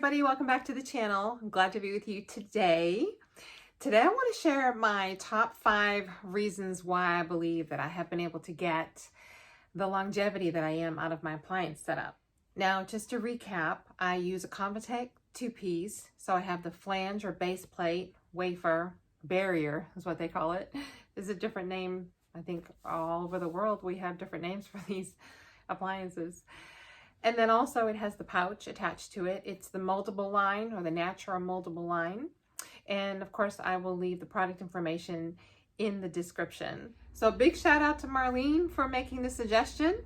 everybody, welcome back to the channel. I'm glad to be with you today. Today I want to share my top 5 reasons why I believe that I have been able to get the longevity that I am out of my appliance setup. Now, just to recap, I use a ConvaTec 2-piece. So I have the flange or base plate, wafer, barrier is what they call it. There's a different name. I think all over the world we have different names for these appliances. And then also it has the pouch attached to it. It's the moldable line or the Natura Moldable line. And of course I will leave the product information in the description. So big shout out to Marlene for making the suggestion.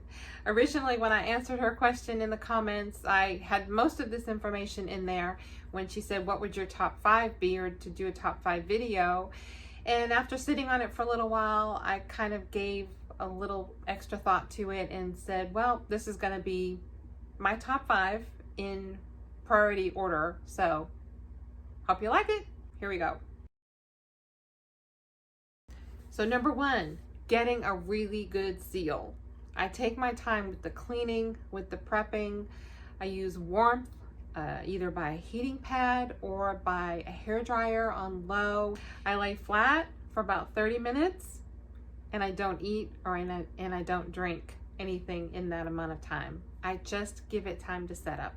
Originally when I answered her question in the comments, I had most of this information in there when she said, what would your top 5 be, or to do a top 5 video. And after sitting on it for a little while, I kind of gave a little extra thought to it and said, well, this is going to be my top 5 in priority order. So hope you like it. Here we go. So number 1, getting a really good seal. I take my time with the cleaning, with the prepping. I use warmth, either by a heating pad or by a hairdryer on low. I lay flat for about 30 minutes and I don't eat and I don't drink anything in that amount of time. I just give it time to set up.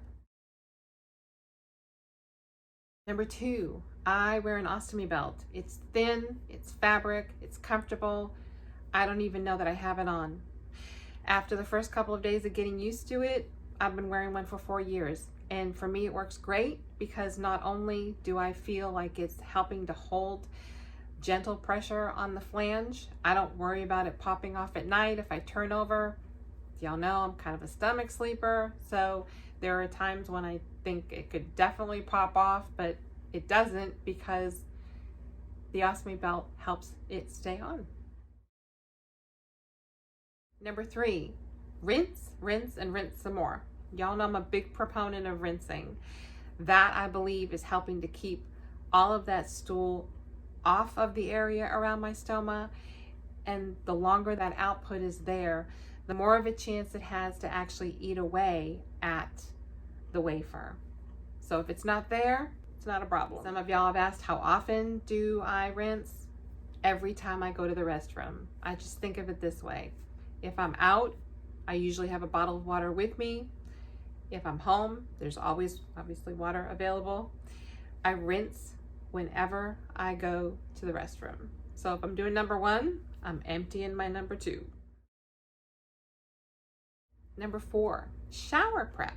Number 2, I wear an ostomy belt. It's thin, it's fabric, it's comfortable. I don't even know that I have it on. After the first couple of days of getting used to it, I've been wearing one for 4 years. And for me, it works great because not only do I feel like it's helping to hold gentle pressure on the flange, I don't worry about it popping off at night if I turn over. Y'all know I'm kind of a stomach sleeper, so there are times when I think it could definitely pop off, but it doesn't because the ostomy belt helps it stay on. Number 3, rinse, rinse, and rinse some more. Y'all know I'm a big proponent of rinsing. That, I believe, is helping to keep all of that stool off of the area around my stoma, and the longer that output is there, the more of a chance it has to actually eat away at the wafer. So if it's not there, it's not a problem. Some of y'all have asked, how often do I rinse? Every time I go to the restroom. I just think of it this way. If I'm out, I usually have a bottle of water with me. If I'm home, there's always obviously water available. I rinse whenever I go to the restroom. So if I'm doing number 1, I'm emptying my number 2. Number 4, shower prep.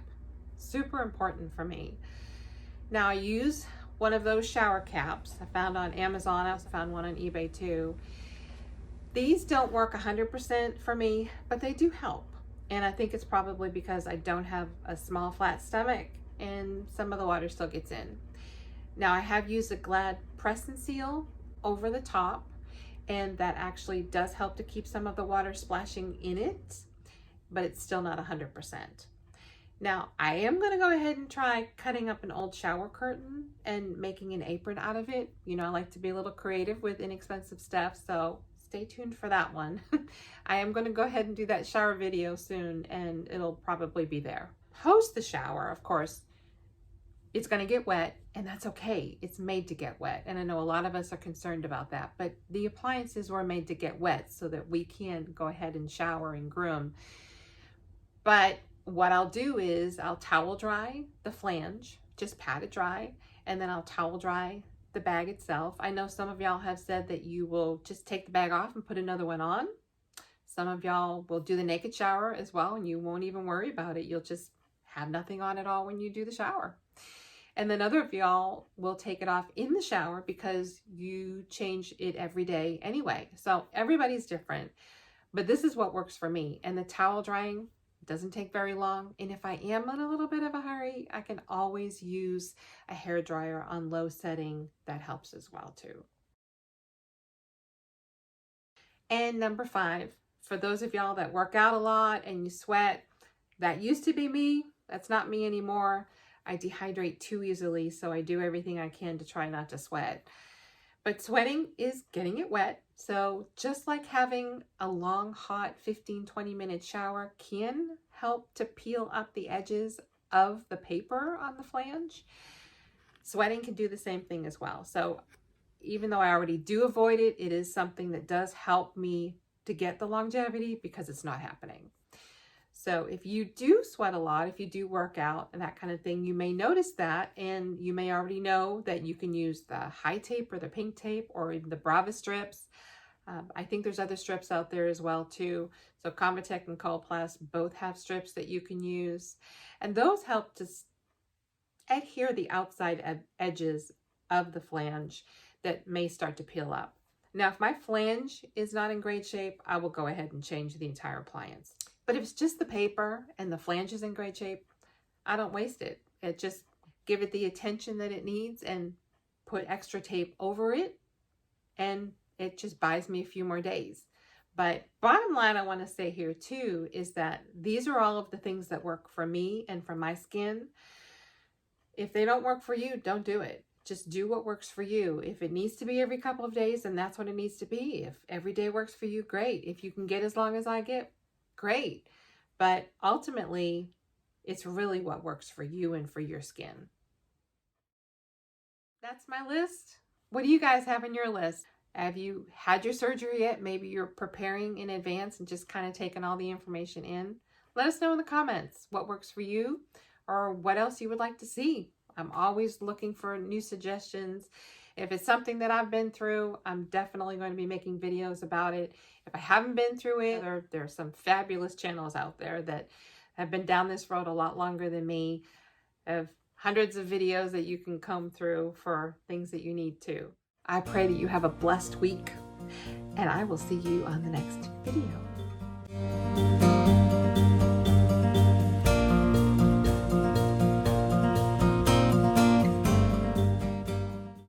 Super important for me. Now I use one of those shower caps I found on Amazon. I also found one on eBay too. These don't work 100% for me, but they do help. And I think it's probably because I don't have a small flat stomach and some of the water still gets in. Now I have used a Glad Press and Seal over the top, and that actually does help to keep some of the water splashing in it, but it's still not 100%. Now I am going to go ahead and try cutting up an old shower curtain and making an apron out of it. You know, I like to be a little creative with inexpensive stuff, so stay tuned for that one. I am going to go ahead and do that shower video soon, and it'll probably be there. Post the shower, of course, it's going to get wet, and that's okay. It's made to get wet, and I know a lot of us are concerned about that, but the appliances were made to get wet so that we can go ahead and shower and groom. But what I'll do is I'll towel dry the flange, just pat it dry, and then I'll towel dry the bag itself. I know some of y'all have said that you will just take the bag off and put another one on. Some of y'all will do the naked shower as well, and you won't even worry about it. You'll just have nothing on at all when you do the shower. And then other of y'all will take it off in the shower because you change it every day anyway. So everybody's different, but this is what works for me. And the towel drying doesn't take very long. And if I am in a little bit of a hurry, I can always use a hairdryer on low setting. That helps as well too. And number 5, for those of y'all that work out a lot and you sweat, that used to be me. That's not me anymore. I dehydrate too easily, so I do everything I can to try not to sweat. But sweating is getting it wet. So just like having a long, hot 15-20 minute shower can help to peel up the edges of the paper on the flange. Sweating can do the same thing as well. So even though I already do avoid it, it is something that does help me to get the longevity because it's not happening. So if you do sweat a lot, if you do work out and that kind of thing, you may notice that, and you may already know that you can use the high tape or the pink tape or even the Brava strips. I think there's other strips out there as well too. So ConvaTec and Coloplast both have strips that you can use, and those help to adhere the outside edges of the flange that may start to peel up. Now, if my flange is not in great shape, I will go ahead and change the entire appliance. But if it's just the paper and the flange is in great shape, I don't waste it. Just give it the attention that it needs and put extra tape over it, and it just buys me a few more days. But bottom line I want to say here too is that these are all of the things that work for me and for my skin. If they don't work for you, don't do it. Just do what works for you. If it needs to be every couple of days, then that's what it needs to be. If every day works for you, great. If you can get as long as I get, great. But ultimately, it's really what works for you and for your skin. That's my list. What do you guys have in your list? Have you had your surgery yet? Maybe you're preparing in advance and just kind of taking all the information in. Let us know in the comments what works for you or what else you would like to see. I'm always looking for new suggestions. If it's something that I've been through, I'm definitely going to be making videos about it. If I haven't been through it, there are some fabulous channels out there that have been down this road a lot longer than me. Have hundreds of videos that you can comb through for things that you need to. I pray that you have a blessed week, and I will see you on the next video.